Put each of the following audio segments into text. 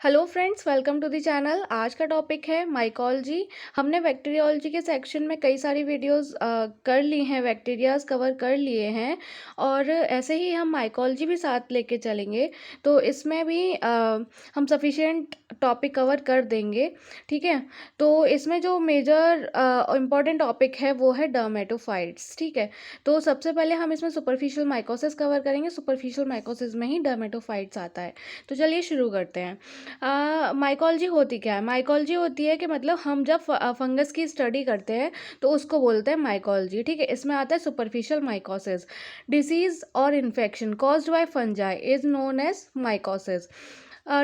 Hello friends, welcome to the channel. आज का topic है माइकोलॉजी। हमने बैक्टीरियोलॉजी के सेक्शन में कई सारी वीडियोस कर ली हैं, बैक्टीरियाज कवर कर लिए हैं और ऐसे ही हम माइकोलॉजी भी साथ लेके चलेंगे। तो इसमें भी हम सफिशिएंट टॉपिक कवर कर देंगे, ठीक है। तो इसमें जो मेजर इम्पॉर्टेंट टॉपिक है वो है डर्मेटोफाइट्स, ठीक है। तो सबसे पहले हम इसमें सुपरफिशियल माइकोसिस कवर करेंगे। सुपरफिशियल माइकोसिस में ही डर्मेटोफाइट्स आता है। तो चलिए शुरू करते हैं। माइकोलॉजी होती क्या है? माइकोलॉजी होती है कि मतलब हम जब फंगस की स्टडी करते हैं तो उसको बोलते हैं माइकोलॉजी, ठीक है। इसमें आता है सुपरफिशियल माइकोसिस। डिसीज और infection caused by fungi is known as mycosis.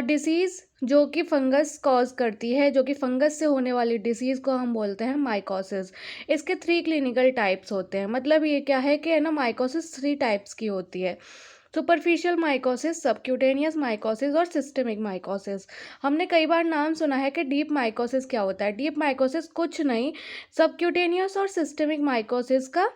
Disease जो कि फंगस कॉज करती है, जो कि फंगस से होने वाली डिसीज़ को हम बोलते हैं माइकोसिस। इसके 3 क्लिनिकल टाइप्स होते हैं। मतलब ये क्या है कि है ना, माइकोसिस 3 टाइप्स की होती है। सुपरफिशियल माइकोसिस, सबक्यूटेनियस माइकोसिस और सिस्टेमिक माइकोसिस। हमने कई बार नाम सुना है कि डीप माइकोसिस क्या होता है। डीप माइकोसिस कुछ नहीं, सबक्यूटेनियस और सिस्टेमिक माइकोसिस का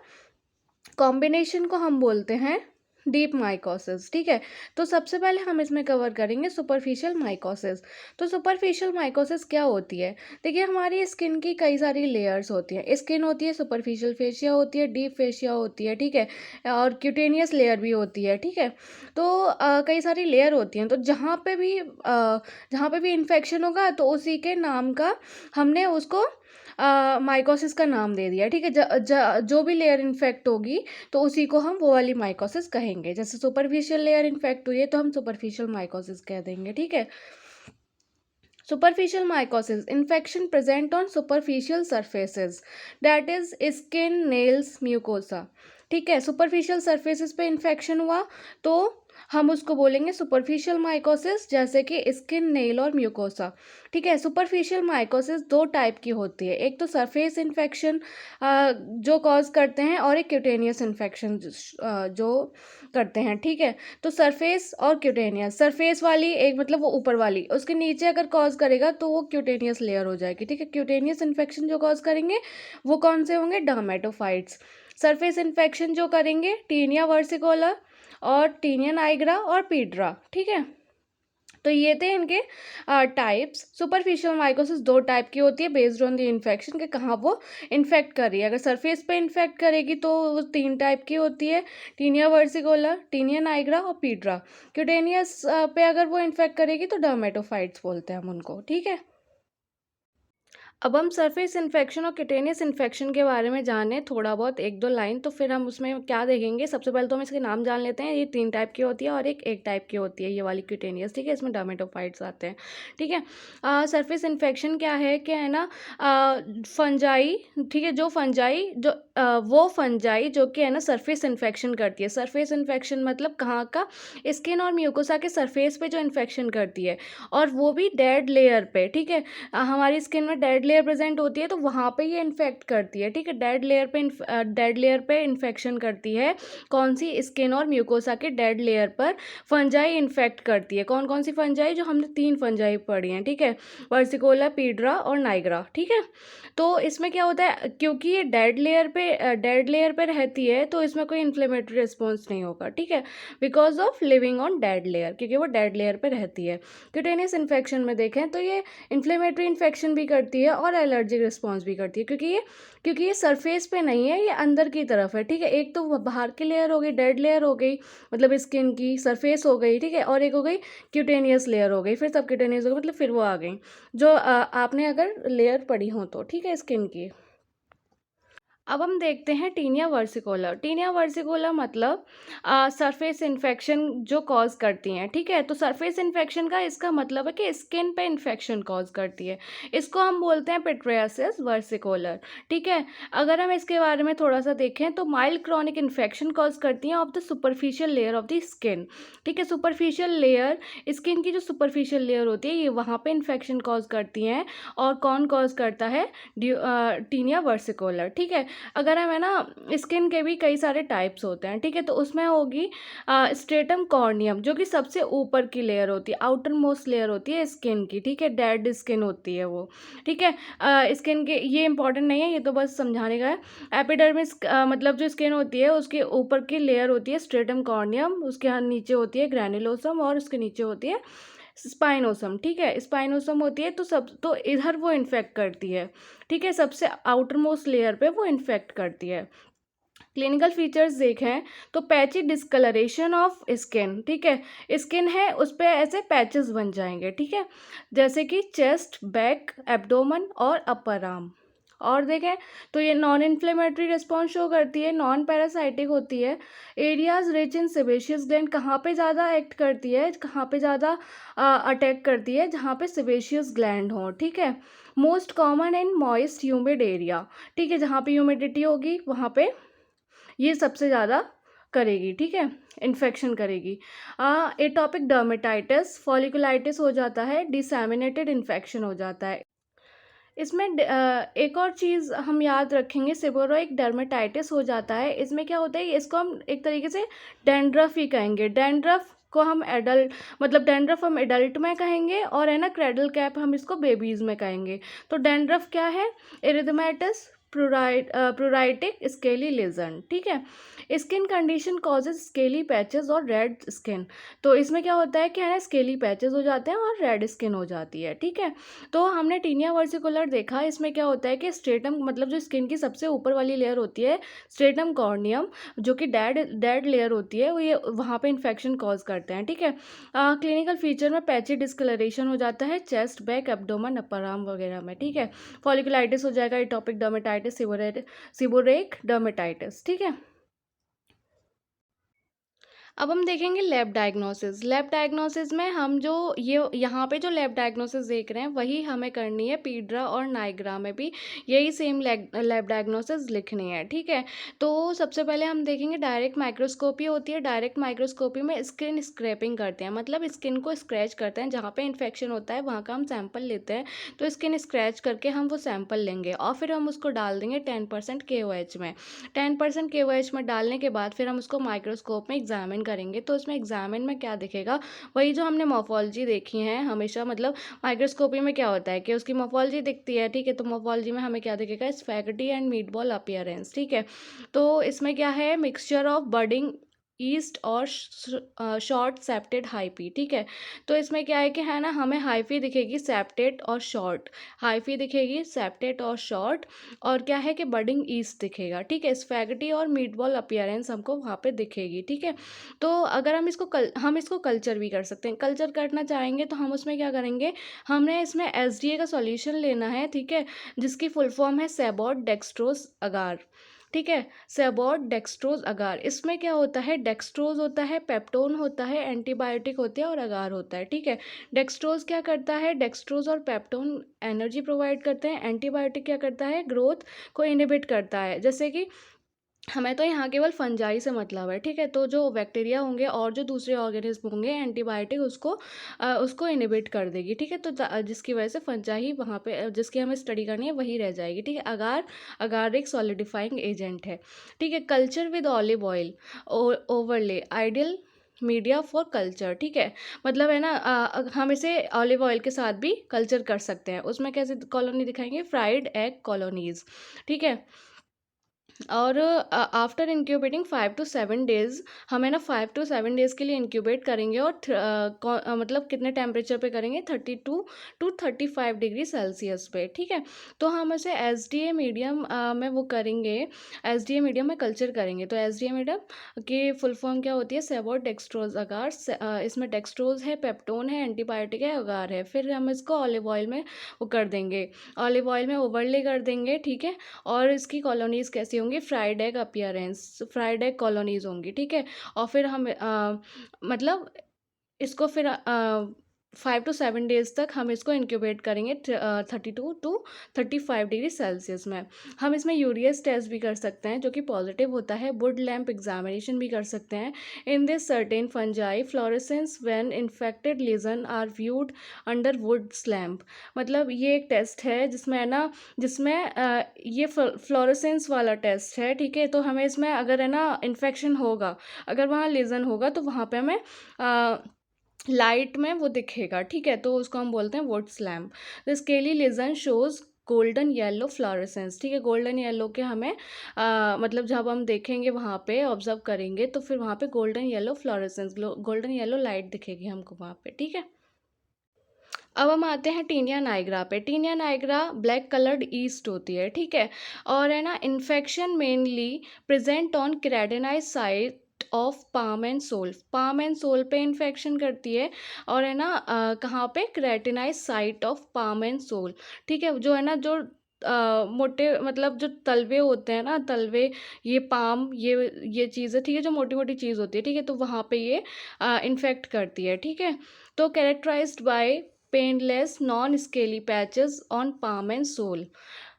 कॉम्बिनेशन को हम बोलते हैं डीप माइकोसिस, ठीक है। तो सबसे पहले हम इसमें कवर करेंगे सुपरफिशियल माइकोसिस। तो सुपरफिशियल माइकोसिस क्या होती है? देखिए, हमारी स्किन की कई सारी लेयर्स होती हैं। स्किन होती है, सुपरफिशियल फेशिया होती है, डीप फेशिया होती है, ठीक है, और क्यूटेनियस लेयर भी होती है, ठीक है। तो कई सारी लेयर होती हैं। तो जहाँ पे भी इन्फेक्शन होगा तो उसी के नाम का हमने उसको माइकोसिस का नाम दे दिया, ठीक है। जो भी लेयर इन्फेक्ट होगी तो उसी को हम वो वाली माइकोसिस कहेंगे। जैसे सुपरफिशियल लेयर इन्फेक्ट हुई है तो हम सुपरफिशियल माइकोसिस कह देंगे, ठीक है। Superficial mycosis infection present on superficial surfaces, that is skin, nails, mucosa, ठीक है। सुपरफिशियल सरफेसेस पे इन्फेक्शन हुआ तो हम उसको बोलेंगे सुपरफिशियल माइकोसिस, जैसे कि स्किन, नेल और म्यूकोसा, ठीक है। सुपरफिशियल माइकोसिस 2 टाइप की होती है। एक तो सरफेस इन्फेक्शन जो कॉज करते हैं, और एक क्यूटेनियस इन्फेक्शन जो करते हैं, ठीक है। तो सरफेस और क्यूटेनियस, सरफेस वाली एक मतलब वो ऊपर वाली, उसके नीचे अगर कॉज करेगा तो वो क्यूटेनियस लेयर हो जाएगी, ठीक है। क्यूटेनियस इन्फेक्शन जो कॉज करेंगे वो कौन से होंगे? डर्मेटोफाइट्स। सरफेस इन्फेक्शन जो करेंगे टीनिया वर्सिकोला और टीनिया नाइग्रा और पीड्रा, ठीक है। तो ये थे इनके टाइप्स। सुपरफिशियल माइकोसिस 2 टाइप की होती है बेस्ड ऑन द इन्फेक्शन, के कहाँ वो इन्फेक्ट कर रही है। अगर सरफेस पे इन्फेक्ट करेगी तो वो 3 टाइप की होती है, टीनिया वर्सिकोला, टीनिया नाइग्रा और पीड्रा। क्यूटेनियस पे अगर वो इन्फेक्ट करेगी तो डर्मेटोफाइट्स बोलते हैं हम उनको, ठीक है। अब हम सरफेस इन्फेक्शन और क्यूटेनियस इन्फेक्शन के बारे में जाने थोड़ा बहुत, 1-2 लाइन, तो फिर हम उसमें क्या देखेंगे। सबसे पहले तो हम इसके नाम जान लेते हैं। ये 3 टाइप की होती है और एक टाइप की होती है, ये वाली क्यूटेनियस, ठीक है। इसमें डर्मेटोफाइट्स आते हैं, ठीक है। सरफेस इन्फेक्शन क्या है ना, फंजाई, ठीक है, वो फंजाई जो कि है ना सरफेस इन्फेक्शन करती है। सरफेस इन्फेक्शन मतलब कहाँ का? स्किन और म्यूकोसा के सरफेस पे जो इन्फेक्शन करती है, और वो भी डेड लेयर पे, ठीक है। हमारी स्किन में डेड लेयर प्रेजेंट होती है तो वहाँ पे ये इन्फेक्ट करती है, ठीक है। डेड लेयर पे इन्फेक्शन करती है। कौन सी? स्किन और म्यूकोसा के डेड लेयर पर फंजाई इन्फेक्ट करती है। कौन कौन सी फंजाई? जो हमने 3 फंजाई पढ़ी हैं, ठीक है, वर्सिकोला, पीड्रा और नाइग्रा, ठीक है। तो इसमें क्या होता है, क्योंकि ये डेड लेयर पे रहती है तो इसमें कोई इन्फ्लेमेटरी रिस्पॉन्स नहीं होगा, ठीक है, because of living on dead layer, क्योंकि वो डेड लेयर पे रहती है। क्यूटेनियस इन्फेक्शन में देखें तो ये इन्फ्लेमेटरी इन्फेक्शन भी करती है और एलर्जिक रिस्पॉन्स भी करती है, क्योंकि ये सरफेस पे नहीं है, ये अंदर की तरफ है, ठीक है। एक तो बाहर की लेयर हो गई, डेड लेयर हो गई, मतलब स्किन की सरफेस हो गई, ठीक है, और एक हो गई क्यूटेनियस लेयर हो गई, फिर सब क्यूटेनियस हो गई, मतलब फिर वो आ गई जो आपने अगर लेयर पड़ी हो तो, ठीक है, स्किन की। अब हम देखते हैं टीनिया वर्सिकोला। टीनिया वर्सिकोला मतलब सरफेस इन्फेक्शन जो कॉज करती हैं, ठीक है। तो सरफेस इन्फेक्शन का इसका मतलब है कि स्किन पे इन्फेक्शन कॉज करती है। इसको हम बोलते हैं पिट्रियासिस वर्सिकोलर, ठीक है। अगर हम इसके बारे में थोड़ा सा देखें तो माइल्ड क्रॉनिक इन्फेक्शन कॉज करती हैं of the superficial layer of the skin, ठीक है। सुपरफिशियल लेयर, स्किन की जो सुपरफिशियल लेयर होती है, ये वहाँ पे इन्फेक्शन कॉज करती हैं। और कौन कॉज करता है? टीनिया वर्सिकोलर, ठीक है। अगर हम है ना, स्किन के भी कई सारे टाइप्स होते हैं, ठीक है। तो उसमें होगी स्ट्रेटम कॉर्नियम, जो कि सबसे ऊपर की लेयर होती है, आउटर मोस्ट लेयर होती है स्किन की, ठीक है। डेड स्किन होती है वो, ठीक है। स्किन के ये इंपॉर्टेंट नहीं है, ये तो बस समझाने का है। एपिडर्मिस मतलब जो स्किन होती है उसके ऊपर की लेयर होती है स्ट्रेटम कॉर्नियम, उसके नीचे होती है ग्रैनुलोसम और उसके नीचे होती है स्पाइनोसम, ठीक है, स्पाइनोसम होती है, तो तो इधर वो इन्फेक्ट करती है, ठीक है, सबसे आउटर मोस्ट लेयर पे वो इन्फेक्ट करती है। क्लिनिकल फीचर्स देखें तो पैची डिस्कलरेशन ऑफ स्किन, ठीक है, स्किन है उस पर ऐसे पैचेस बन जाएंगे, ठीक है, जैसे कि चेस्ट, बैक, एब्डोमन और अपर आर्म। और देखें तो ये नॉन इन्फ्लेमेटरी रिस्पॉन्स शो करती है, नॉन पैरासाइटिक होती है। Areas rich in sebaceous gland, कहाँ पे ज़्यादा एक्ट करती है, कहाँ पे ज़्यादा अटैक करती है, जहाँ पे सेबेशियस ग्लैंड हो, ठीक है। Most common in moist humid area, ठीक है, जहाँ पे ह्यूमिडिटी होगी वहाँ पे ये सबसे ज़्यादा करेगी, ठीक है, इन्फेक्शन करेगी। एटॉपिक डर्मेटाइटिस, फॉलिकुलाइटिस हो जाता है, डिसैमिनेटेड इन्फेक्शन हो जाता है। इसमें एक और चीज़ हम याद रखेंगे, सेबोरोइक डर्मेटाइटिस हो जाता है, इसमें क्या होता है, इसको हम एक तरीके से डैंड्रफ ही कहेंगे। डैंड्रफ को हम एडल्ट, मतलब डैंड्रफ हम एडल्ट में कहेंगे, और है ना क्रेडल कैप हम इसको बेबीज़ में कहेंगे। तो डैंड्रफ क्या है, इरिथमेटस प्रूराइटिक स्केली लेजन, ठीक है। Skin condition causes scaly patches और रेड स्किन, तो इसमें क्या होता है कि है ना स्केली पैचेस हो जाते हैं और रेड स्किन हो जाती है, ठीक है। तो हमने टीनिया वर्सिकुलर देखा, इसमें क्या होता है कि स्ट्रेटम, मतलब जो स्किन की सबसे ऊपर वाली लेयर होती है स्ट्रेटम कॉर्नियम, जो कि डेड लेयर होती है, वो ये वहाँ पे इन्फेक्शन कॉज करते हैं, ठीक है। क्लिनिकल फीचर में पैची डिस्कलरेशन हो जाता है chest, back, abdomen, upper arm वगैरह में, ठीक है। फॉलिकुलाइटिस हो जाएगा, एटॉपिक डर्मेटाइटिस, सीबोरेक डर्मेटाइटिस, ठीक है। अब हम देखेंगे लैब डायग्नोसिस। लैब डायग्नोसिस में हम जो ये यहाँ पे जो लैब डायग्नोसिस देख रहे हैं वही हमें करनी है पीड्रा और नाइग्रा में भी, यही सेम लैब डायग्नोसिस लिखनी है, ठीक है। तो सबसे पहले हम देखेंगे डायरेक्ट माइक्रोस्कोपी होती है। डायरेक्ट माइक्रोस्कोपी में स्किन स्क्रैपिंग करते हैं, मतलब स्किन को स्क्रैच करते हैं, जहाँ पे इन्फेक्शन होता है वहाँ का हम सैंपल लेते हैं। तो स्किन स्क्रैच करके हम वो सैंपल लेंगे और फिर हम उसको डाल देंगे 10% KOH में। 10% KOH में डालने के बाद फिर हम उसको माइक्रोस्कोप में एग्जामिन करेंगे। तो इसमें एग्जामिन में क्या दिखेगा, वही जो हमने मॉर्फोलॉजी देखी है हमेशा, मतलब माइक्रोस्कोपी में क्या होता है कि उसकी मॉर्फोलॉजी दिखती है, ठीक है। तो मॉर्फोलॉजी में हमें क्या दिखेगा, स्पैगेटी एंड मीटबॉल अपीयरेंस, ठीक है। तो इसमें क्या है, मिक्सचर ऑफ बडिंग ईस्ट और शॉर्ट सेप्टेड हाइपी, ठीक है। तो इसमें क्या है कि है ना, हमें हाइफी दिखेगी, सेप्टेड और शॉर्ट, हाइफी दिखेगी, सेप्टेड और शॉर्ट, और क्या है कि बडिंग ईस्ट दिखेगा, ठीक है। स्पैगेटी और मीटबॉल अपीयरेंस हमको वहाँ पे दिखेगी, ठीक है। तो अगर हम इसको कल्चर भी कर सकते हैं। कल्चर करना चाहेंगे तो हम उसमें क्या करेंगे, हमने इसमें SDA का सॉल्यूशन लेना है, ठीक है, जिसकी फुल फॉर्म है सेबॉट डेक्सट्रोज अगार, ठीक है। सेबॉट डेक्सट्रोज अगार, इसमें क्या होता है, डेक्सट्रोज होता है, पेप्टोन होता है, एंटीबायोटिक होती है और अगार होता है, ठीक है। डेक्सट्रोज क्या करता है, डेक्सट्रोज और पेप्टोन एनर्जी प्रोवाइड करते हैं। एंटीबायोटिक क्या करता है, ग्रोथ को इनहिबिट करता है। जैसे कि हमें तो यहाँ केवल फंजाई से मतलब है, ठीक है। तो जो बैक्टीरिया होंगे और जो दूसरे ऑर्गेनिज्म होंगे, एंटीबायोटिक उसको इनहिबिट कर देगी, ठीक है। तो जिसकी वजह से फंजाई वहाँ पे जिसकी हमें स्टडी करनी है वही रह जाएगी, ठीक है। अगार एक सॉलिडिफाइंग एजेंट है, ठीक है। Culture with olive oil overlay ideal media for culture, ठीक है। मतलब है ना, हम इसे ऑलिव ऑयल के साथ भी कल्चर कर सकते हैं। उसमें कैसे कॉलोनी दिखाएंगे, फ्राइड एग कॉलोनीज, ठीक है। और आफ्टर इंक्यूबेटिंग 5 to 7 डेज, हमें ना 5 to 7 डेज़ के लिए इंक्यूबेट करेंगे, और मतलब कितने टेम्परेचर पे करेंगे, 32 to 35 डिग्री सेल्सियस पे, ठीक है। तो हम इसे SDA मीडियम में वो करेंगे, SDA मीडियम में कल्चर करेंगे। तो SDA मीडियम की फुल फॉर्म क्या होती है, सेबॉट डेक्सट्रोज अगार। इसमें डेक्सट्रोज है, पेप्टोन है, एंटीबायोटिक है, अगार है। फिर हम इसको ऑलिव ऑयल में वो कर देंगे, ऑलिव ऑयल में ओवरले कर देंगे, ठीक है। और इसकी कॉलोनीज़ कैसी होंगी, fried egg appearance, fried egg colonies होंगी, ठीक है। और फिर हम मतलब इसको फिर 5 to 7 डेज़ तक हम इसको इंक्यूबेट करेंगे 32 to 35 डिग्री सेल्सियस में। हम इसमें यूरियस टेस्ट भी कर सकते हैं जो कि पॉजिटिव होता है। वुड लैम्प एग्जामिनेशन भी कर सकते हैं। In this certain fungi fluorescence when infected lesion are viewed under wood lamp, मतलब ये एक टेस्ट है जिसमें है ना, जिसमें ये फ्लोरेसेंस वाला टेस्ट है, ठीक है। तो हमें इसमें अगर है ना इन्फेक्शन होगा, अगर वहाँ लीजन होगा तो वहाँ पे हमें लाइट में वो दिखेगा, ठीक है। तो उसको हम बोलते हैं Wood's lamp. The scaly lesion shows golden yellow fluorescence, ठीक है। गोल्डन येलो के हमें मतलब जब हम देखेंगे वहाँ पे ऑब्जर्व करेंगे तो फिर वहाँ पे golden yellow fluorescence, golden yellow light दिखेगी हमको वहाँ पे, ठीक है। अब हम आते हैं टीनिया नाइग्रा पे। Tinea nigra black coloured yeast होती है, ठीक है। और है ना, infection mainly present on keratinize site of palm and sole. Palm and sole पे इन्फेक्शन करती है, और है ना कहाँ पे, keratinize site of palm and sole, ठीक है। जो है ना, जो मोटे मतलब जो तलवे होते हैं ना, तलवे, ये पाम, ये चीज़ें, ठीक है, जो मोटी मोटी चीज़ होती है, ठीक है, तो वहाँ पे ये इन्फेक्ट करती है, ठीक है। तो characterized by painless non scaly patches on palm and sole,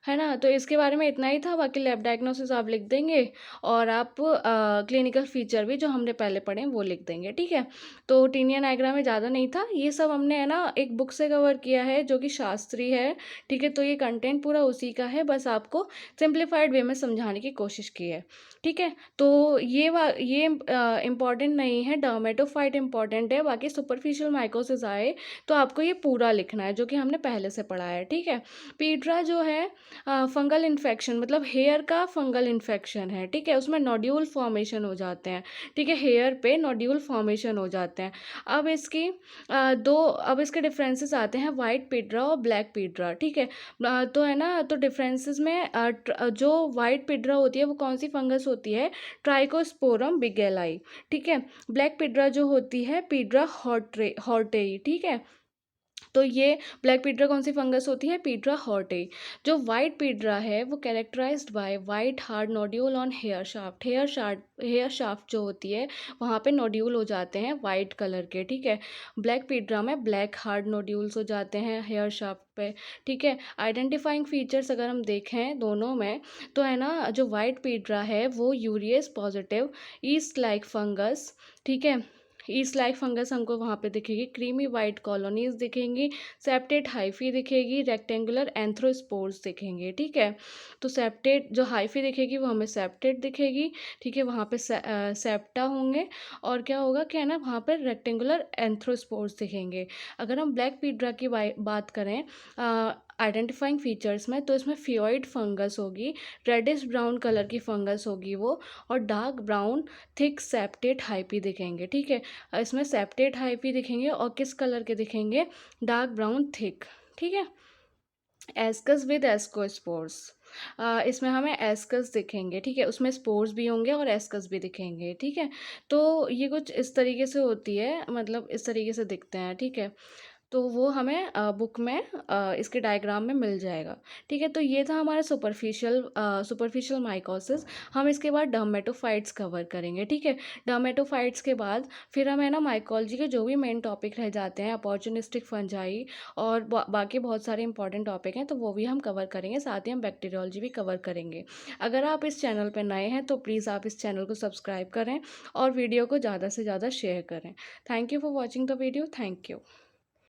है ना। तो इसके बारे में इतना ही था, बाकी लैब डायग्नोसिस आप लिख देंगे, और आप क्लिनिकल फीचर भी जो हमने पहले पढ़े हैं वो लिख देंगे, ठीक है। तो टीनिया नाइग्रा में ज़्यादा नहीं था, ये सब हमने है ना एक बुक से कवर किया है जो कि शास्त्री है, ठीक है। तो ये कंटेंट पूरा उसी का है, बस आपको सिंप्लीफाइड वे में समझाने की कोशिश की है, ठीक है। तो ये इम्पॉर्टेंट नहीं है, डर्मेटोफाइट इम्पॉर्टेंट है। बाकी सुपरफिशियल माइकोसिस आए तो आपको ये पूरा लिखना है, जो कि हमने पहले से पढ़ा है, ठीक है। पीड्रा जो है फंगल इन्फेक्शन, मतलब हेयर का फंगल इन्फेक्शन है, ठीक है। उसमें नोड्यूल फॉर्मेशन हो जाते हैं, ठीक है, हेयर पे नोड्यूल फॉर्मेशन हो जाते हैं। अब इसकी अब इसके डिफरेंसेस आते हैं, वाइट पीड्रा और ब्लैक पीड्रा, ठीक है। तो है ना, तो डिफरेंसेस में जो वाइट पीड्रा होती है वो कौन सी फंगस होती है, ट्राइकोस्पोरम बिगेलाई, ठीक है। ब्लैक पीड्रा जो होती है, पीड्रा हॉर्टेई, ठीक है। तो ये ब्लैक पीड्रा कौन सी फंगस होती है, पीड्रा हॉर्टे। जो वाइट पीड्रा है वो characterized by white hard nodule on hair shaft. Hair shaft जो होती है वहाँ पे नोड्यूल हो जाते हैं वाइट कलर के, ठीक है। ब्लैक पीड्रा में ब्लैक हार्ड नोड्यूल्स हो जाते हैं हेयर शाफ्ट पे, ठीक है। आइडेंटिफाइंग फीचर्स अगर हम देखें दोनों में, तो है ना, जो वाइट पीड्रा है वो urease positive east like fungus, ठीक है। ईस्ट लाइक फंगस हमको वहाँ पे दिखेगी, क्रीमी वाइट कॉलोनीज दिखेंगी, सेप्टेट हाइफी दिखेगी, रेक्टेंगुलर एंथ्रोस्पोर्स दिखेंगे, ठीक है। तो सेप्टेट जो हाइफी दिखेगी वो हमें सेप्टेट दिखेगी, ठीक है, वहाँ पे सेप्टा होंगे, और क्या होगा, क्या है ना, वहाँ पर रेक्टेंगुलर एंथ्रोस्पोर्स दिखेंगे। अगर हम ब्लैक पीड्रा की बात करें आइडेंटिफाइंग फीचर्स में, तो इसमें फियोइड फंगस होगी, रेडिश ब्राउन कलर की फंगस होगी वो, और dark brown thick septate hyphae दिखेंगे, ठीक है। इसमें सेप्टेट हाइपी दिखेंगे, और किस कलर के दिखेंगे, डार्क ब्राउन थिक, ठीक है। एस्कस विद एस्कोस्पोर्स, इसमें हमें एस्कस दिखेंगे, ठीक है, उसमें स्पोर्स भी होंगे और एस्कस भी दिखेंगे, ठीक है। तो ये कुछ इस तरीके से होती है, मतलब इस तरीके से दिखते हैं, ठीक है। तो वो हमें बुक में इसके डायग्राम में मिल जाएगा, ठीक है। तो ये था हमारा सुपरफिशियल माइकोसिस। हम इसके बाद डर्मेटोफाइट्स कवर करेंगे, ठीक है। डर्मेटोफाइट्स के बाद फिर हम है ना माइकोलॉजी के जो भी मेन टॉपिक रह जाते हैं, अपॉर्चुनिस्टिक फंजाई और बाकी बहुत सारे इंपॉर्टेंट टॉपिक हैं, तो वो भी हम कवर करेंगे, साथ ही हम बैक्टीरियोलॉजी भी कवर करेंगे। अगर आप इस चैनल पर नए हैं तो प्लीज़ आप इस चैनल को सब्सक्राइब करें और वीडियो को ज़्यादा से ज़्यादा शेयर करें। Thank you for watching the video, thank you.